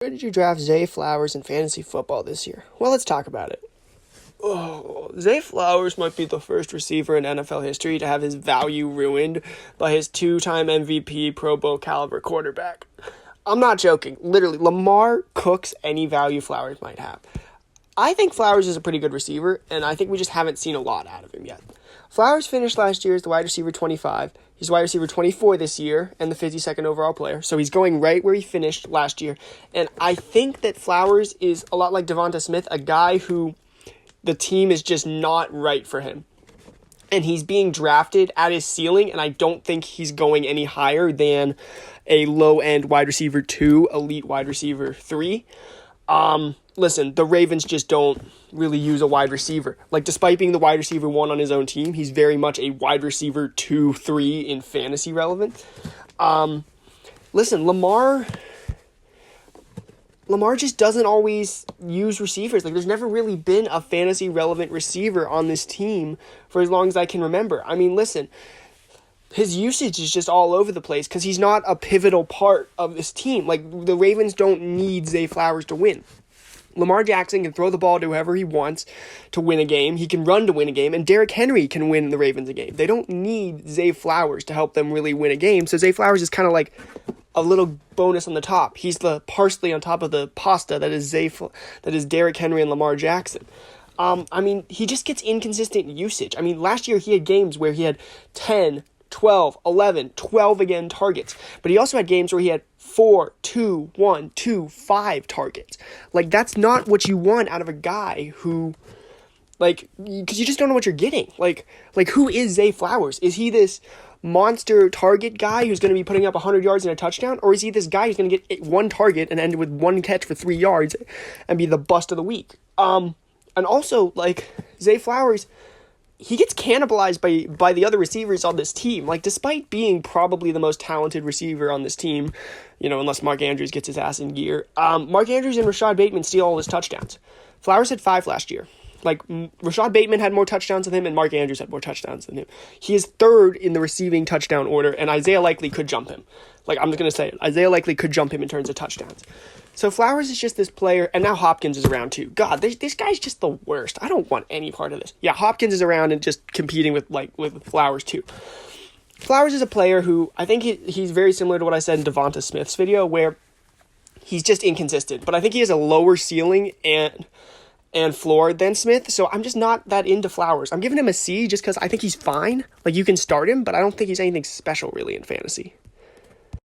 Where did you draft Zay Flowers in fantasy football this year? Well, let's talk about it. Oh, Zay Flowers might be the first receiver in NFL history to have his value ruined by his two-time MVP Pro Bowl caliber quarterback. I'm not joking. Literally, Lamar cooks any value Flowers might have. I think Flowers is a pretty good receiver, and I think we just haven't seen a lot out of him yet. Flowers finished last year as the wide receiver 25. He's wide receiver 24 this year and the 52nd overall player. So he's going right where he finished last year. And I think that Flowers is a lot like Devonta Smith, a guy who the team is just not right for him. And he's being drafted at his ceiling, and I don't think he's going any higher than a low-end wide receiver 2, elite wide receiver 3. Listen, the Ravens just don't really use a wide receiver. Like, despite being the wide receiver 1 on his own team, he's very much a wide receiver 2, 3 in fantasy relevant. Listen, Lamar just doesn't always use receivers. Like, there's never really been a fantasy relevant receiver on this team for as long as I can remember. I mean, listen, his usage is just all over the place because he's not a pivotal part of this team. Like, the Ravens don't need Zay Flowers to win. Lamar Jackson can throw the ball to whoever he wants to win a game. He can run to win a game, and Derrick Henry can win the Ravens a game. They don't need Zay Flowers to help them really win a game, so Zay Flowers is kind of like a little bonus on the top. He's the parsley on top of the pasta that is Derrick Henry and Lamar Jackson. I mean, he just gets inconsistent usage. I mean, last year he had games where he had 10, 12, 11, 12 again targets. But he also had games where he had 4, 2, 1, 2, 5 targets. Like, that's not what you want out of a guy who, like, because you just don't know what you're getting. Like who is Zay Flowers? Is he this monster target guy who's going to be putting up 100 yards and a touchdown? Or is he this guy who's going to get one target and end with one catch for 3 yards and be the bust of the week? And also, like, Zay Flowers, he gets cannibalized by the other receivers on this team. Like, despite being probably the most talented receiver on this team, unless Mark Andrews gets his ass in gear, Mark Andrews and Rashad Bateman steal all his touchdowns. Flowers had 5 last year. Like, Rashad Bateman had more touchdowns than him, and Mark Andrews had more touchdowns than him. He is third in the receiving touchdown order, and Isaiah Likely could jump him. Like, I'm just going to say it. Isaiah Likely could jump him in terms of touchdowns. So Flowers is just this player, and now Hopkins is around too. God, this guy's just the worst. I don't want any part of this. Yeah, Hopkins is around and just competing with Flowers too. Flowers is a player who, I think he's very similar to what I said in Devonta Smith's video, where he's just inconsistent. But I think he has a lower ceiling and floor than Smith, so I'm just not that into Flowers. I'm giving him a C just because I think he's fine. Like, you can start him, but I don't think he's anything special really in fantasy.